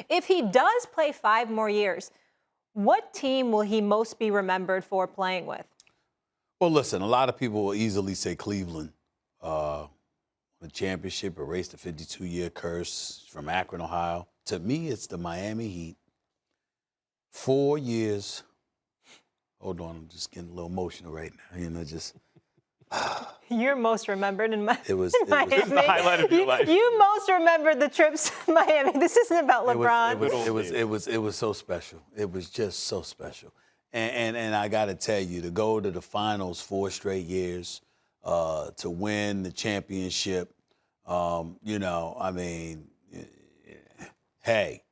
If he does play 5 more years, what team will he most be remembered for playing with? Well, listen, a lot of people will easily say Cleveland. The championship, erased the 52-year curse from Akron, Ohio. To me, it's the Miami Heat. 4 years. Hold on, I'm just getting a little emotional right now. Just. You're most remembered in Miami. This is the highlight of your life. You most remembered the trips to Miami. This isn't about LeBron. It was so special. It was just so special. And I got to tell you, to go to the finals 4 straight years, to win the championship, hey,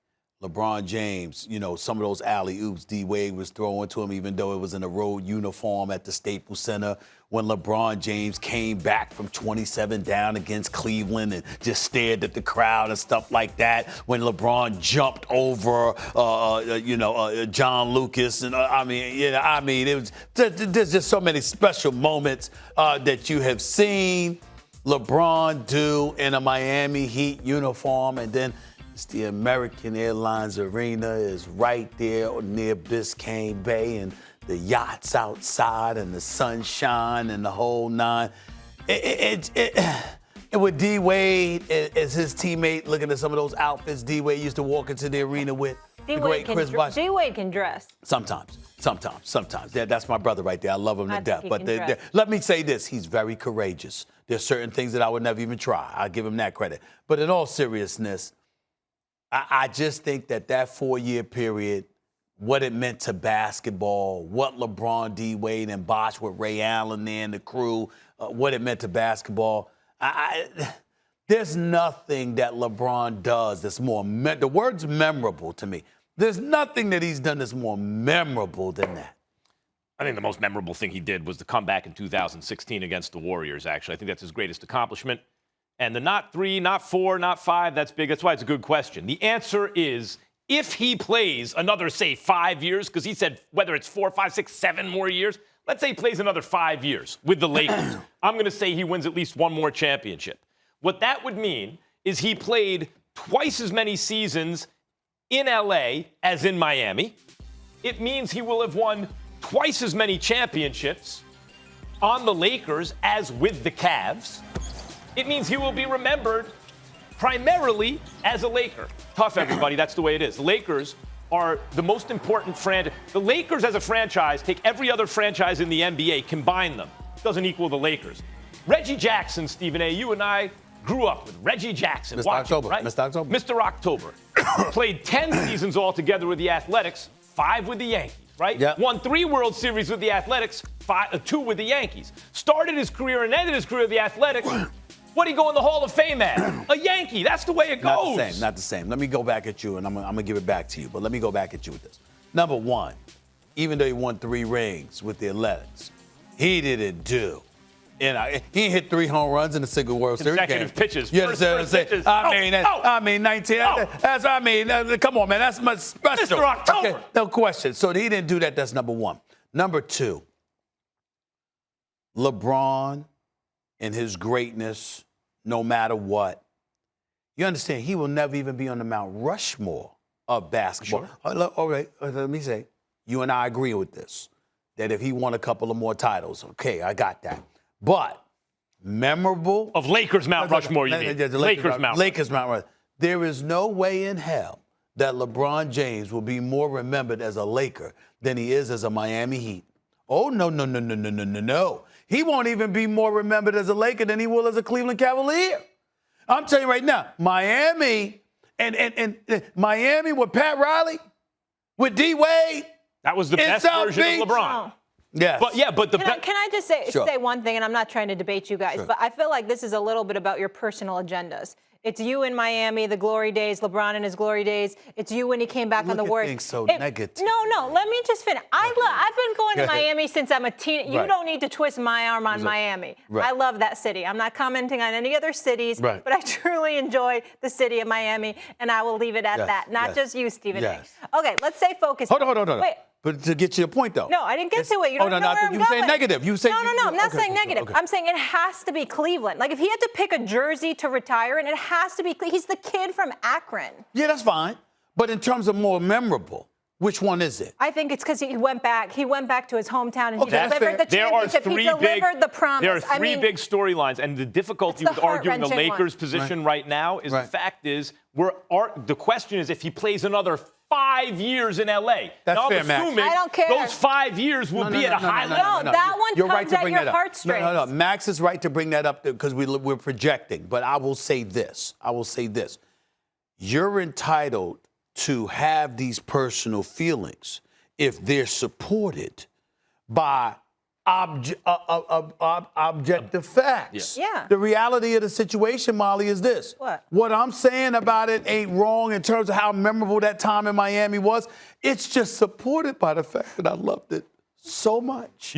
LeBron James, some of those alley-oops D-Wade was throwing to him, even though it was in a road uniform at the Staples Center, when LeBron James came back from 27 down against Cleveland and just stared at the crowd and stuff like that, when LeBron jumped over, John Lucas. And it was there's just so many special moments that you have seen LeBron do in a Miami Heat uniform. And then it's the American Airlines Arena is right there near Biscayne Bay, and the yachts outside and the sunshine and the whole nine. With D-Wade as his teammate, looking at some of those outfits D-Wade used to walk into the arena with. D-Wade can dress. Sometimes. That's my brother right there. I love him to death. But let me say this. He's very courageous. There's certain things that I would never even try. I'll give him that credit. But in all seriousness, I just think that 4-year period, what it meant to basketball, what LeBron, D-Wade, and Bosh with Ray Allen and the crew, what it meant to basketball. There's nothing that LeBron does that's more the word's memorable to me. There's nothing that he's done that's more memorable than that. I think the most memorable thing he did was the comeback in 2016 against the Warriors, actually. I think that's his greatest accomplishment. And the not 3, not 4, not 5, that's big. That's why it's a good question. The answer is, if he plays another, say, 5 years, because he said whether it's 4, 5, 6, 7 more years, let's say he plays another 5 years with the Lakers. I'm going to say he wins at least 1 more championship. What that would mean is he played twice as many seasons in LA as in Miami. It means he will have won twice as many championships on the Lakers as with the Cavs. It means he will be remembered primarily as a Laker. Tough, everybody. That's the way it is. The Lakers are the most important franchise. The Lakers as a franchise, take every other franchise in the NBA, combine them. Doesn't equal the Lakers. Reggie Jackson, Stephen A., you and I grew up with Reggie Jackson. Mr. October. Right? Mr. October. Mr. October. Played 10 seasons altogether with the Athletics, 5 with the Yankees, right? Yep. Won 3 World Series with the Athletics, 2 with the Yankees. Started his career and ended his career with the Athletics. What did he go in the Hall of Fame at? A Yankee. That's the way it goes. Not the same. Let me go back at you, and I'm going to give it back to you. But let me go back at you with this. Number one, even though he won 3 rings with the Athletics, he didn't do. He hit 3 home runs in a single World Series game. Consecutive pitches. You understand what I'm saying? 19. Come on, man. That's much special. Mr. October. Okay, no question. So he didn't do that. That's number one. Number two, LeBron and his greatness, no matter what. You understand, he will never even be on the Mount Rushmore of basketball. Sure. All right, let me say, you and I agree with this, that if he won a couple of more titles, okay, I got that. But memorable. Of Lakers Mount Rushmore, you mean? Lakers Mount Rushmore. There is no way in hell that LeBron James will be more remembered as a Laker than he is as a Miami Heat. Oh, no. He won't even be more remembered as a Laker than he will as a Cleveland Cavalier. I'm telling you right now, Miami and Miami with Pat Riley, with D-Wade. That was the best version of LeBron. Oh. Yes. But Can I just say one thing, and I'm not trying to debate you guys, Sure. but I feel like this is a little bit about your personal agendas. It's you in Miami, the glory days, LeBron in his glory days. It's you when he came back on the Warriors. Things so negative. No, let me just finish. I've been going to Miami since I'm a teen. You don't need to twist my arm on Miami. Right. I love that city. I'm not commenting on any other cities, Right. but I truly enjoy the city of Miami, and I will leave it at that. Not just you, Stephen A. Okay, let's stay focused. Hold on. Wait. But to get to your point, though. No, I didn't get to it. You don't know where I'm you going. say negative. You say No, I'm not saying negative. Okay. I'm saying it has to be Cleveland. Like, if he had to pick a jersey to retire in, it has to be He's the kid from Akron. Yeah, that's fine. But in terms of more memorable, which one is it? I think it's because he went back. He went back to his hometown and Okay, he delivered the championship. He delivered the promise. There are three big storylines, and the difficulty with arguing the Lakers' position right now is the fact is the question is if he plays another 5 years in L.A. That's now, fair, Max. I don't care. Those 5 years will be at a high level. No, that one tugs at your heartstrings. No. Max is right to bring that up because we're projecting. But I will say this. You're entitled to have these personal feelings if they're supported by objective facts. Yeah. The reality of the situation, Molly, is this. What I'm saying about it ain't wrong in terms of how memorable that time in Miami was. It's just supported by the fact that I loved it so much.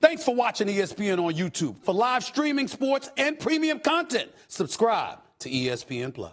Thanks for watching ESPN on YouTube. For live streaming, sports, and premium content, subscribe to ESPN+.